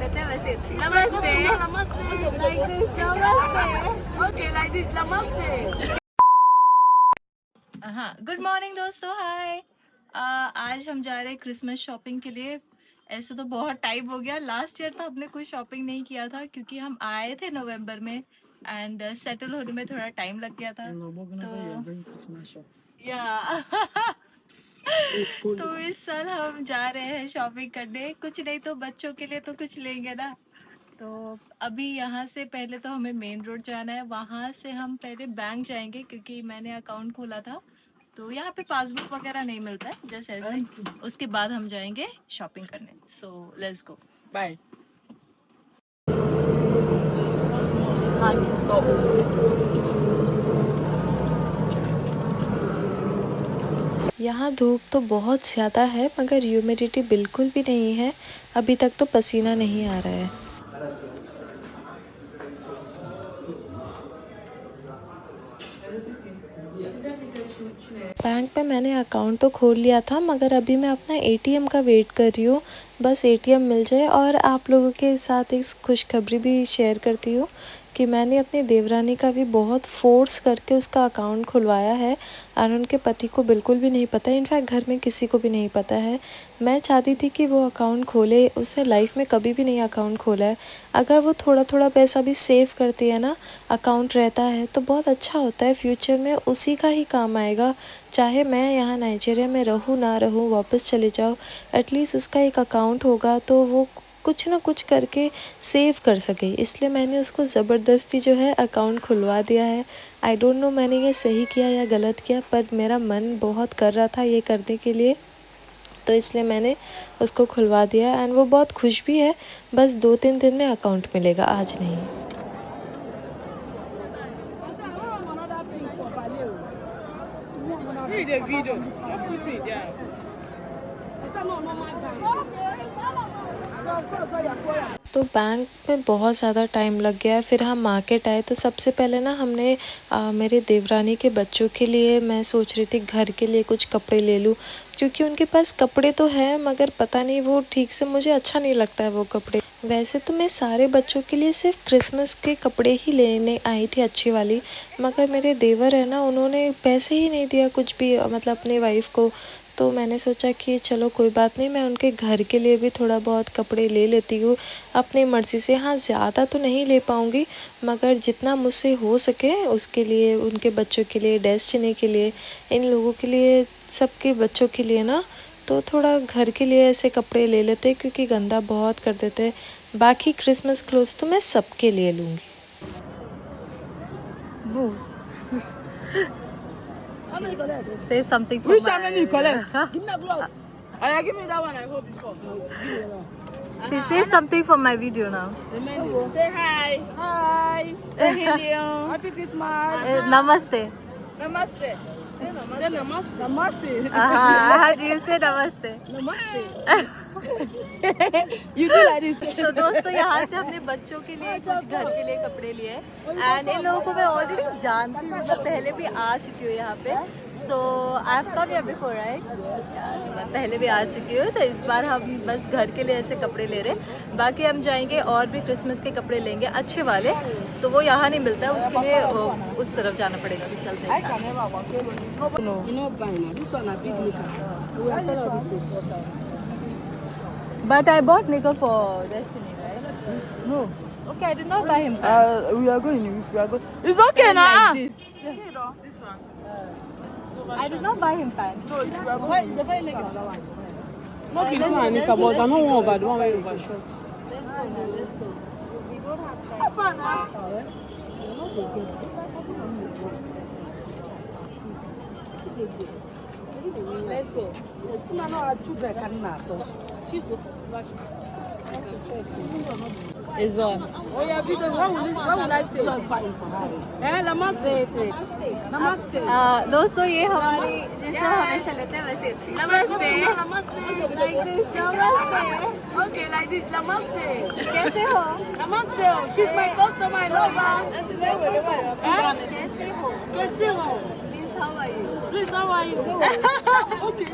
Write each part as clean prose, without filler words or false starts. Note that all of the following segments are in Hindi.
लेते हैं वैसे। नमस्ते। Like this, नमस्ते। Okay, like this, namaste. हाँ, गुड मॉर्निंग दोस्तों, हाय। आज हम जा रहे हैं क्रिसमस शॉपिंग के लिए। ऐसे तो बहुत टाइम हो गया, लास्ट ईयर तो हमने कुछ शॉपिंग नहीं किया था क्योंकि हम आए थे नवंबर में एंड सेटल होने में थोड़ा टाइम लग गया था। तो या तो इस साल हम जा रहे हैं शॉपिंग करने, कुछ नहीं तो बच्चों के लिए तो कुछ लेंगे ना। तो अभी यहाँ से पहले तो हमें मेन रोड जाना है, वहाँ से हम पहले बैंक जाएंगे क्योंकि मैंने अकाउंट खोला था। तो यहाँ पे पासबुक वगैरह नहीं मिलता है जैसे ऐसे। उसके बाद हम जाएंगे शॉपिंग करने। So let's go, Bye. यहाँ धूप तो बहुत ज़्यादा है मगर ह्यूमिडिटी बिल्कुल भी नहीं है। अभी तक तो पसीना नहीं आ रहा है। बैंक में मैंने अकाउंट तो खोल लिया था मगर अभी मैं अपना एटीएम का वेट कर रही हूँ। बस एटीएम मिल जाए। और आप लोगों के साथ एक खुशखबरी भी शेयर करती हूँ कि मैंने अपनी देवरानी का भी बहुत फोर्स करके उसका अकाउंट खुलवाया है और उनके पति को बिल्कुल भी नहीं पता है। इनफैक्ट घर में किसी को भी नहीं पता है। मैं चाहती थी कि वो अकाउंट खोले, उसने लाइफ में कभी भी नहीं अकाउंट खोला है। अगर वो थोड़ा थोड़ा पैसा भी सेव करती है ना, अकाउंट रहता है तो बहुत अच्छा होता है। फ्यूचर में उसी का ही काम आएगा। चाहे मैं यहाँ नाइजीरिया में रहूँ ना रहूँ, वापस चले जाओ, एटलीस्ट उसका एक अकाउंट होगा तो वो कुछ ना कुछ करके सेव कर सके। इसलिए मैंने उसको ज़बरदस्ती जो है अकाउंट खुलवा दिया है। आई डोंट नो मैंने ये सही किया या गलत किया, पर मेरा मन बहुत कर रहा था ये करने के लिए, तो इसलिए मैंने उसको खुलवा दिया एंड वो बहुत खुश भी है। बस 2-3 दिन में अकाउंट मिलेगा, आज नहीं। Read the video. Don't put it there. तो बैंक में बहुत ज़्यादा टाइम लग गया। फिर हम मार्केट आए तो सबसे पहले ना हमने मेरे देवरानी के बच्चों के लिए, मैं सोच रही थी घर के लिए कुछ कपड़े ले लूँ क्योंकि उनके पास कपड़े तो हैं मगर पता नहीं वो ठीक से, मुझे अच्छा नहीं लगता है वो कपड़े। वैसे तो मैं सारे बच्चों के लिए सिर्फ क्रिसमस के कपड़े ही लेने आई थी अच्छी वाली, मगर मेरे देवर है ना, उन्होंने पैसे ही नहीं दिया कुछ भी, मतलब अपनी वाइफ को। तो मैंने सोचा कि चलो कोई बात नहीं, मैं उनके घर के लिए भी थोड़ा बहुत कपड़े ले लेती हूँ अपनी मर्ज़ी से। हाँ, ज़्यादा तो नहीं ले पाऊँगी मगर जितना मुझसे हो सके उसके लिए, उनके बच्चों के लिए, डेस्टिनी के लिए, इन लोगों के लिए, सबके बच्चों के लिए ना, तो थोड़ा घर के लिए ऐसे कपड़े ले लेते क्योंकि गंदा बहुत कर देते। बाकी क्रिसमस क्लोथ्स तो मैं सबके लिए लूँगी। say something for Which my... one when you collect? Give me a glove. Oh, give me that one I hold before. Say something for my video now. Say hi. Hi. Say hello. Happy Christmas. Namaste. Namaste. Say namaste. Namaste. How do you say namaste? Namaste. You do like this. तो दोस्तों यहाँ से हमने बच्चों के लिए कुछ घर के लिए कपड़े लिए एंड इन लोगों को मैं ऑलरेडी जानती हूँ, मैं पहले भी आ चुकी हूँ यहाँ पे। So I have come here before, right? मैं पहले भी आ चुकी हूँ, तो इस बार हम बस घर के लिए ऐसे कपड़े ले रहे। बाकी हम जाएंगे और भी क्रिसमस के कपड़े लेंगे अच्छे वाले, तो वो यहाँ नहीं मिलता है, उसके लिए उस तरफ जाना पड़ेगा। तो चलते हैं साथ। But I bought Nico for Destiny, right? No. Okay, I did not buy him pants. We are going. If we are going, it's okay now. Like this. This one. I did not buy him pants. No, if you are going, the very next one. Not this one, Nika, but I don't want about the one where you buy shorts. Let's go now, let's go. We don't have time. Let's go. It's on. Oh yeah, because what will I say? Namaste. Wait. Namaste. दोस्तों ये हमारी, जैसे हम हमेशा लेते हैं वैसे नमस्ते। Namaste. Like this, नमस्ते। Okay, like this. Namaste. कैसे हो? Namaste. She's my customer. I love her. कैसे हो? कैसे हो? Please, how are you? Please, how are you? Okay.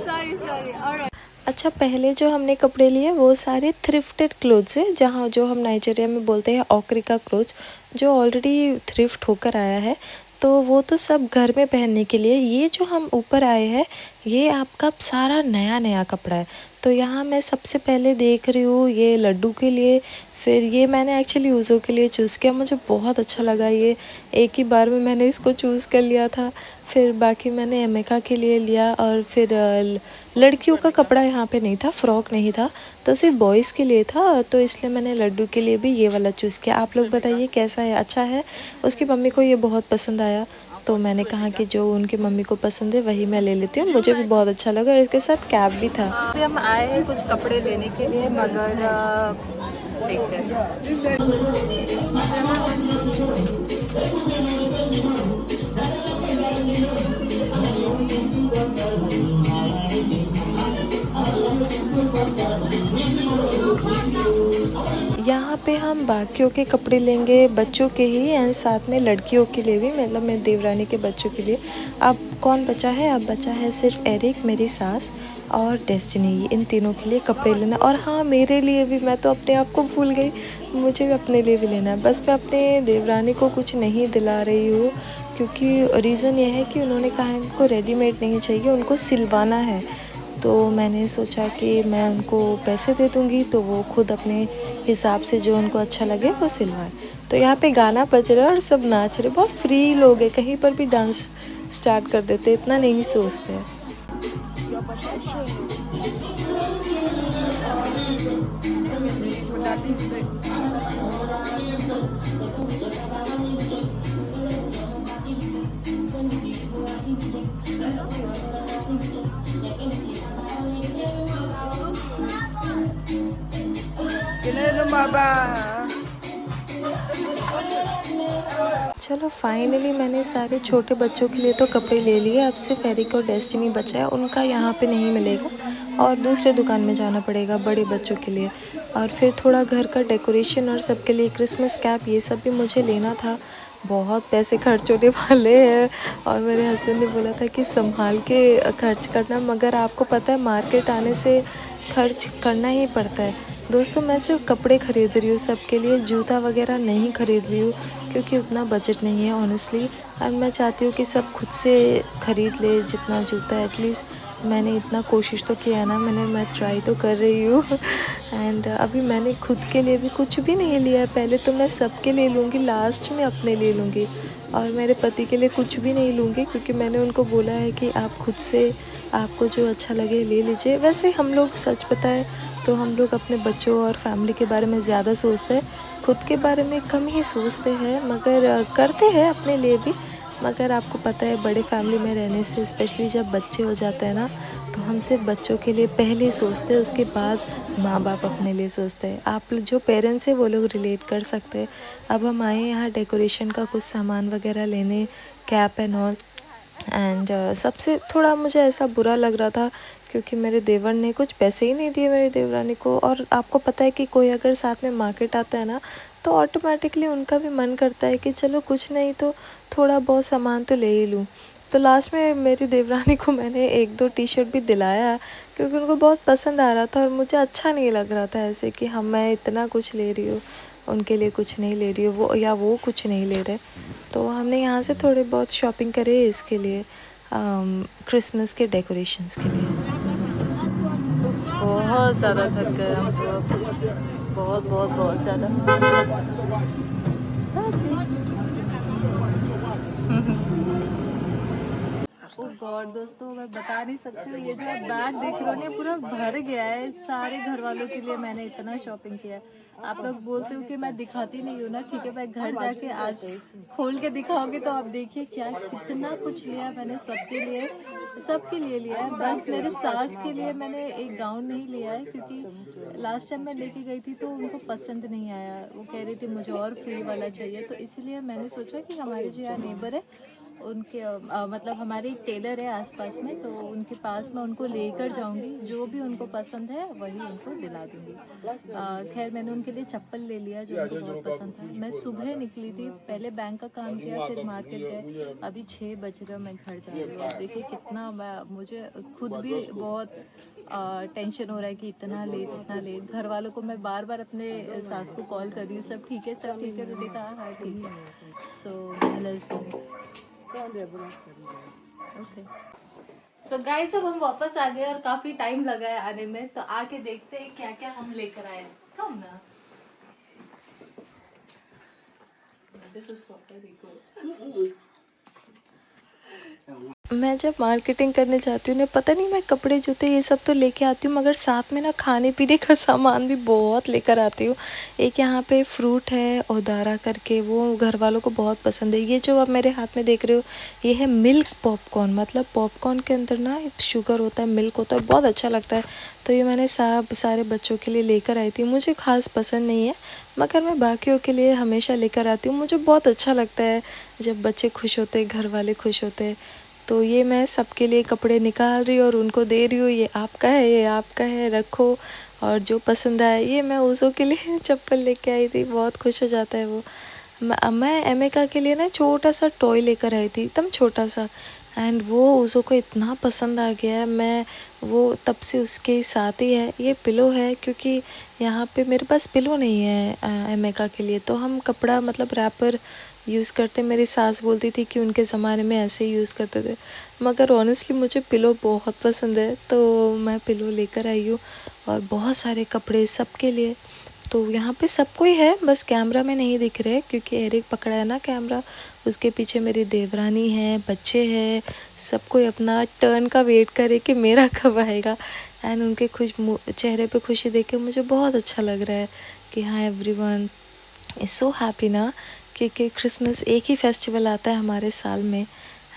Sorry. Alright. अच्छा, पहले जो हमने कपड़े लिए वो सारे थ्रिफ्टेड क्लोथ्स है, जहाँ जो हम नाइजीरिया में बोलते हैं ऑक्रिका क्लोथ्स, जो ऑलरेडी थ्रिफ्ट होकर आया है। तो वो तो सब घर में पहनने के लिए। ये जो हम ऊपर आए हैं ये आपका सारा नया नया कपड़ा है। तो यहाँ मैं सबसे पहले देख रही हूँ ये लड्डू के लिए, फिर ये मैंने एक्चुअली यूज़ो के लिए चूज़ किया, मुझे बहुत अच्छा लगा ये, एक ही बार में मैंने इसको चूज़ कर लिया था। फिर बाकी मैंने एमेका के लिए लिया, और फिर लड़कियों का कपड़ा यहाँ पे नहीं था, फ़्रॉक नहीं था, तो सिर्फ बॉयज़ के लिए था, तो इसलिए मैंने लड्डू के लिए भी ये वाला चूज़ किया। आप लोग बताइए कैसा है, अच्छा है? उसकी मम्मी को ये बहुत पसंद आया, तो मैंने कहा कि जो उनकी मम्मी को पसंद है वही मैं ले लेती हूँ, मुझे भी बहुत अच्छा लगा, और इसके साथ कैप भी था। अभी हम आए हैं कुछ कपड़े लेने के लिए, मगर देखते हैं। यहाँ पे हम बाकियों के कपड़े लेंगे, बच्चों के ही, एंड साथ में लड़कियों के लिए भी, मतलब मेरी देवरानी के बच्चों के लिए। अब कौन बचा है? अब बचा है सिर्फ एरिक, मेरी सास और डेस्टिनी, इन तीनों के लिए कपड़े लेना। और हाँ, मेरे लिए भी, मैं तो अपने आप को भूल गई, मुझे भी अपने लिए भी लेना है। बस मैं अपने देवरानी को कुछ नहीं दिला रही हूँ, क्योंकि रीज़न ये है कि उन्होंने कहा इनको रेडीमेड नहीं चाहिए, उनको सिलवाना है। तो मैंने सोचा कि मैं उनको पैसे दे दूँगी, तो वो खुद अपने हिसाब से जो उनको अच्छा लगे वो सिलवाएं। तो यहाँ पे गाना बज रहा है और सब नाच रहे, बहुत फ्री लोग हैं, कहीं पर भी डांस स्टार्ट कर देते, इतना नहीं सोचते हैं। चलो फाइनली मैंने सारे छोटे बच्चों के लिए तो कपड़े ले लिए, अब सिर्फ एरिक और डेस्टिनी बचा है, उनका यहाँ पे नहीं मिलेगा और दूसरे दुकान में जाना पड़ेगा बड़े बच्चों के लिए। और फिर थोड़ा घर का डेकोरेशन और सबके लिए क्रिसमस कैप, ये सब भी मुझे लेना था। बहुत पैसे खर्च होने वाले हैं, और मेरे हस्बैंड ने बोला था कि संभाल के खर्च करना, मगर आपको पता है मार्केट आने से खर्च करना ही पड़ता है। दोस्तों, मैं सिर्फ कपड़े ख़रीद रही हूँ सबके लिए, जूता वगैरह नहीं ख़रीद रही हूँ, क्योंकि उतना बजट नहीं है ऑनेस्टली। और मैं चाहती हूँ कि सब खुद से ख़रीद ले जितना जूता, एटलीस्ट मैंने इतना कोशिश तो किया है ना, मैं ट्राई तो कर रही हूँ। एंड अभी मैंने खुद के लिए भी कुछ भी नहीं लिया है, पहले तो मैं सबके ले लूँगी, लास्ट में अपने ले लूँगी, और मेरे पति के लिए कुछ भी नहीं लूँगी, क्योंकि मैंने उनको बोला है कि आप खुद से, आपको जो अच्छा लगे ले लीजिए। वैसे हम लोग, सच बताए तो हम लोग अपने बच्चों और फैमिली के बारे में ज़्यादा सोचते हैं, खुद के बारे में कम ही सोचते हैं, मगर करते हैं अपने लिए भी। मगर आपको पता है बड़े फैमिली में रहने से, स्पेशली जब बच्चे हो जाते हैं ना, तो हम सिर्फ बच्चों के लिए पहले सोचते हैं, उसके बाद माँ बाप अपने लिए सोचते हैं। आप जो पेरेंट्स हैं वो लोग रिलेट कर सकते हैं। अब हम आए यहाँ डेकोरेशन का कुछ सामान वगैरह लेने, कैप एंड ऑल। एंड सबसे थोड़ा मुझे ऐसा बुरा लग रहा था, क्योंकि मेरे देवर ने कुछ पैसे ही नहीं दिए मेरी देवरानी को। और आपको पता है कि कोई अगर साथ में मार्केट आता है ना, तो ऑटोमेटिकली उनका भी मन करता है कि चलो कुछ नहीं तो थोड़ा बहुत सामान तो ले ही लूँ। तो लास्ट में मेरी देवरानी को मैंने 1-2 टी शर्ट भी दिलाया, क्योंकि उनको बहुत पसंद आ रहा था, और मुझे अच्छा नहीं लग रहा था ऐसे कि हम, मैं इतना कुछ ले रही हूँ, उनके लिए कुछ नहीं ले रही हूँ, वो या वो कुछ नहीं ले रहे। तो हमने यहाँ से थोड़े बहुत शॉपिंग करे इसके लिए, क्रिसमस के डेकोरेशंस के लिए। बहुत ज़्यादा थक गए हम तो अब, बहुत बहुत बहुत ज़्यादा। ओह गॉड दोस्तों, मैं बता नहीं सकती हूँ, ये जो आप बैग देख रहे हो ना पूरा भर गया है, सारे घर वालों के लिए मैंने इतना शॉपिंग किया है। आप लोग बोलते हो कि मैं दिखाती नहीं हूँ ना, ठीक है, मैं घर जाके आज खोल के दिखाओगे तो आप देखिए क्या कितना कुछ लिया मैंने, सबके लिए लिया है। बस मेरे सास के लिए मैंने एक गाउन नहीं लिया है, क्योंकि लास्ट टाइम मैं लेके गई थी तो उनको पसंद नहीं आया, वो कह रही थी मुझे और फ्री वाला चाहिए, तो इसलिए मैंने सोचा कि हमारे जो यहाँ नेबर है उनके मतलब हमारे एक टेलर है आसपास में, तो उनके पास मैं उनको लेकर जाऊंगी, जो भी उनको पसंद है वही उनको दिला दूंगी। खैर मैंने उनके लिए चप्पल ले लिया जो उनको बहुत पसंद था। मैं सुबह निकली थी, पहले बैंक का काम किया, फिर मार्केट गए, अभी 6 बज रहा मैं घर जा रही हूँ। देखिए कितना मुझे खुद भी बहुत टेंशन हो रहा है कि इतना लेट। घर वालों को मैं बार बार अपने सास को कॉल कर रही हूँ, सब ठीक है, सब ठीक है। उन्होंने कहा हाँ ठीक है। So let's go. Okay. So guys, अब हम वापस आ गए और काफी टाइम लगा है आने में, तो आके देखते हैं क्या क्या हम लेकर आए। कम ना, दिस इज फॉर मैं जब मार्केटिंग करने जाती हूँ ना, पता नहीं मैं कपड़े जूते ये सब तो लेके आती हूँ, मगर साथ में ना खाने पीने का सामान भी बहुत लेकर आती हूँ। एक यहाँ पे फ्रूट है ओदारा करके, वो घर वालों को बहुत पसंद है। ये जो आप मेरे हाथ में देख रहे हो, ये है मिल्क पॉपकॉर्न। मतलब पॉपकॉर्न के अंदर ना शुगर होता है, मिल्क होता है, बहुत अच्छा लगता है। तो ये मैंने सारे बच्चों के लिए लेकर आई थी। मुझे ख़ास पसंद नहीं है, मगर मैं बाकियों के लिए हमेशा लेकर आती हूँ। मुझे बहुत अच्छा लगता है जब बच्चे खुश होते, घर वाले खुश होते। तो ये मैं सबके लिए कपड़े निकाल रही हूँ और उनको दे रही हूँ, ये आपका है, ये आपका है, रखो। और जो पसंद आए, ये मैं ऊज़ो के लिए चप्पल लेके आई थी, बहुत खुश हो जाता है वो। मैं एमेका के लिए ना छोटा सा टॉय लेकर आई थी, एकदम छोटा सा, एंड वो ऊज़ो को इतना पसंद आ गया है। मैं वो तब से उसके साथ ही है। ये पिलो है, क्योंकि यहाँ पे मेरे पास पिलो नहीं है एमेका के लिए, तो हम कपड़ा मतलब रैपर यूज़ करते। मेरी सास बोलती थी कि उनके ज़माने में ऐसे ही यूज़ करते थे, मगर ऑनेस्टली मुझे पिलो बहुत पसंद है, तो मैं पिलो लेकर आई हूँ। और बहुत सारे कपड़े सबके लिए। तो यहाँ पे सबको ही है, बस कैमरा में नहीं दिख रहे क्योंकि एरिक पकड़ा है ना कैमरा। उसके पीछे मेरी देवरानी है, बच्चे हैं, सबको अपना टर्न का वेट करे कि मेरा कब आएगा। एंड उनके चेहरे पे खुशी देख के मुझे बहुत अच्छा लग रहा है कि हाँ, एवरीवन इज़ सो हैप्पी ना, क्योंकि क्रिसमस एक ही फेस्टिवल आता है हमारे साल में,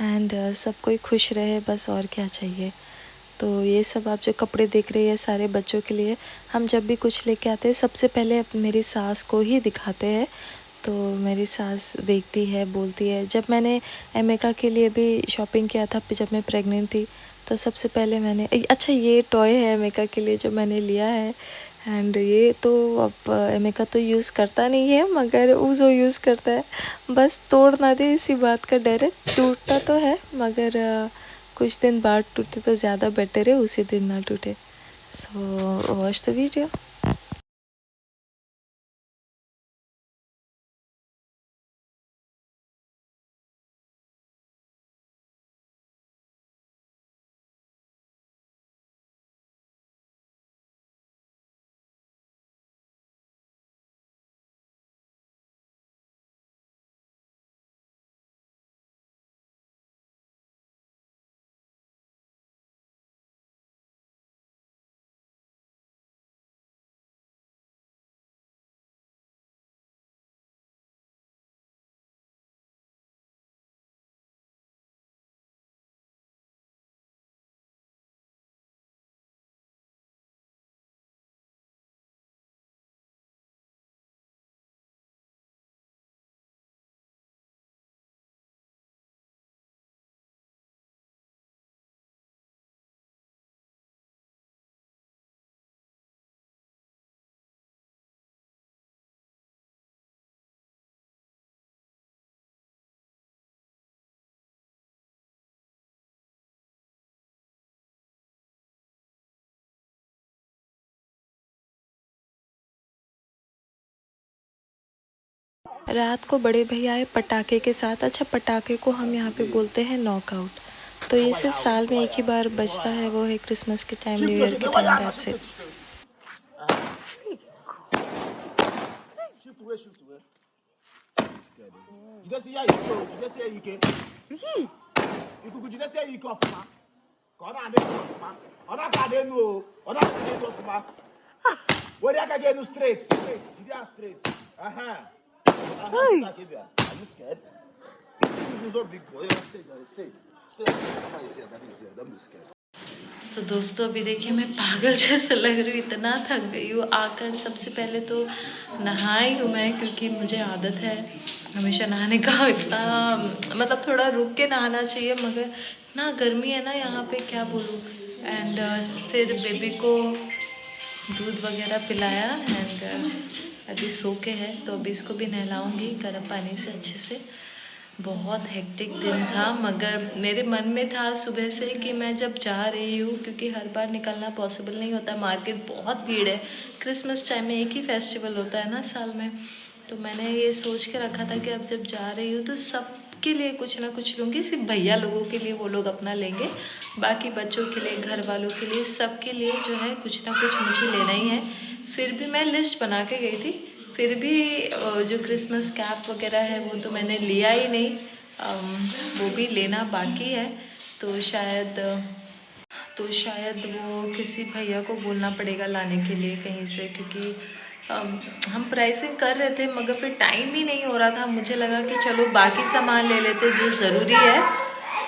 एंड सब कोई खुश रहे, बस और क्या चाहिए। तो ये सब आप जो कपड़े देख रहे हैं सारे बच्चों के लिए। हम जब भी कुछ लेके आते हैं सबसे पहले मेरी सास को ही दिखाते हैं। तो मेरी सास देखती है, बोलती है। जब मैंने एमेका के लिए भी शॉपिंग किया था जब मैं प्रेग्नेंट थी, तो सबसे पहले मैंने अच्छा, ये टॉय है एमेका के लिए जो मैंने लिया है। एंड ये तो अब एमेका तो यूज़ करता नहीं है, मगर ऊज़ो यूज़ करता है। बस तोड़ ना दे इसी बात का डर है। टूटता तो है, मगर कुछ दिन बाद टूटे तो ज़्यादा बेटर है, उसी दिन ना टूटे। So watch the video. रात को बड़े भैया आए पटाखे के साथ। अच्छा, पटाखे को हम यहाँ पे बोलते हैं नॉकआउट। तो ये सिर्फ साल में एक ही बार बजता है, वो है क्रिसमस के टाइम, न्यू ईयर के टाइम, दैट्स इट। सो दोस्तों, अभी देखिए मैं पागल जैसे लग रही हूँ, इतना थक गई हूँ। आकर सबसे पहले तो नहाई हूँ मैं, क्योंकि मुझे आदत है हमेशा नहाने का। इतना मतलब थोड़ा रुक के नहाना चाहिए, मगर ना गर्मी है ना यहाँ पे, क्या बोलूँ। एंड फिर बेबी को दूध वगैरह पिलाया, एंड अभी सो के है, तो अभी इसको भी नहलाऊंगी गर्म पानी से अच्छे से। बहुत हेक्टिक दिन था, मगर मेरे मन में था सुबह से कि मैं जब जा रही हूँ, क्योंकि हर बार निकलना पॉसिबल नहीं होता, मार्केट बहुत भीड़ है, क्रिसमस टाइम में एक ही फेस्टिवल होता है ना साल में, तो मैंने ये सोच के रखा था कि अब जब जा रही हूँ तो सबके लिए कुछ ना कुछ लूँगी। सिर्फ भैया लोगों के लिए वो लोग अपना लेंगे, बाकी बच्चों के लिए, घर वालों के लिए, सबके लिए जो है कुछ ना कुछ मुझे लेना ही है। फिर भी मैं लिस्ट बना के गई थी, फिर भी जो क्रिसमस कैप वगैरह है वो तो मैंने लिया ही नहीं, वो भी लेना बाकी है। तो शायद वो किसी भैया को बोलना पड़ेगा लाने के लिए कहीं से, क्योंकि हम प्राइसिंग कर रहे थे मगर फिर टाइम ही नहीं हो रहा था। मुझे लगा कि चलो बाकी सामान ले लेते जो ज़रूरी है,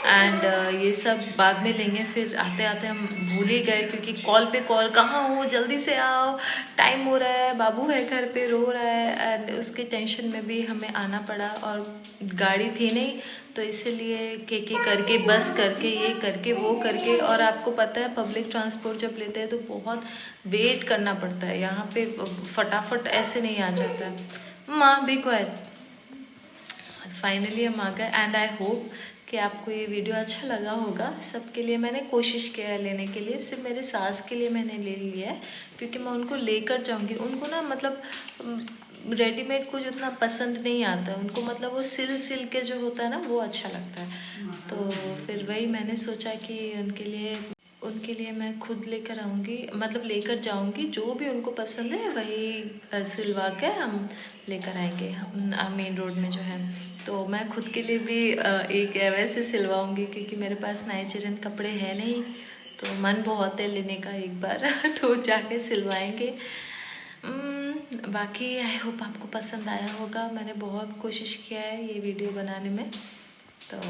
एंड ये सब बाद में लेंगे। फिर आते आते हम भूल ही गए, क्योंकि कॉल पे कॉल, कहाँ हो, जल्दी से आओ, टाइम हो रहा है, बाबू है घर पे रो रहा है, एंड उसके टेंशन में भी हमें आना पड़ा। और गाड़ी थी नहीं, तो इसीलिए के करके, बस करके, ये करके, वो करके। और आपको पता है पब्लिक ट्रांसपोर्ट जब लेते हैं तो बहुत वेट करना पड़ता है, यहाँ पे फटाफट ऐसे नहीं आ जाता है। माँ भी क्वाइट। फाइनली हम आ गए, एंड आई होप कि आपको ये वीडियो अच्छा लगा होगा। सबके लिए मैंने कोशिश किया है लेने के लिए, सिर्फ मेरे सास के लिए मैंने ले लिया है, क्योंकि मैं उनको लेकर जाऊंगी। उनको ना मतलब रेडीमेड कुछ उतना पसंद नहीं आता, उनको मतलब वो सिल के जो होता है ना वो अच्छा लगता है। तो फिर वही मैंने सोचा कि उनके लिए मैं खुद लेकर आऊँगी, मतलब लेकर जाऊँगी, जो भी उनको पसंद है वही सिलवा के हम लेकर आएंगे मेन रोड में जो है। तो मैं खुद के लिए भी एक वैसे सिलवाऊँगी, क्योंकि मेरे पास नाइजीरियन कपड़े हैं नहीं, तो मन बहुत है लेने का एक बार तो जाके सिलवाएंगे। बाकी आई होप आपको पसंद आया होगा। मैंने बहुत कोशिश किया है ये वीडियो बनाने में, तो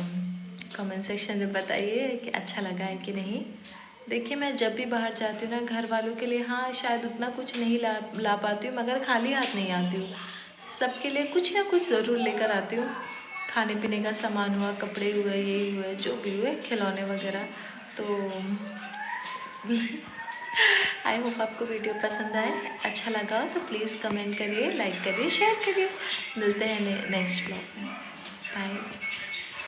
कमेंट सेक्शन में बताइए कि अच्छा लगा है कि नहीं। देखिए मैं जब भी बाहर जाती हूँ ना, घर वालों के लिए हाँ शायद उतना कुछ नहीं ला पाती हूँ, मगर खाली हाथ नहीं आती हूँ। सबके लिए कुछ ना कुछ ज़रूर लेकर आती हूँ। खाने पीने का सामान हुआ, कपड़े हुए, ये हुए, जो भी हुए, खिलौने वगैरह। तो आई होप आपको वीडियो पसंद आए, अच्छा लगा तो प्लीज़ कमेंट करिए, लाइक करिए, शेयर करिए। मिलते हैं नेक्स्ट ब्लॉग में। बाय।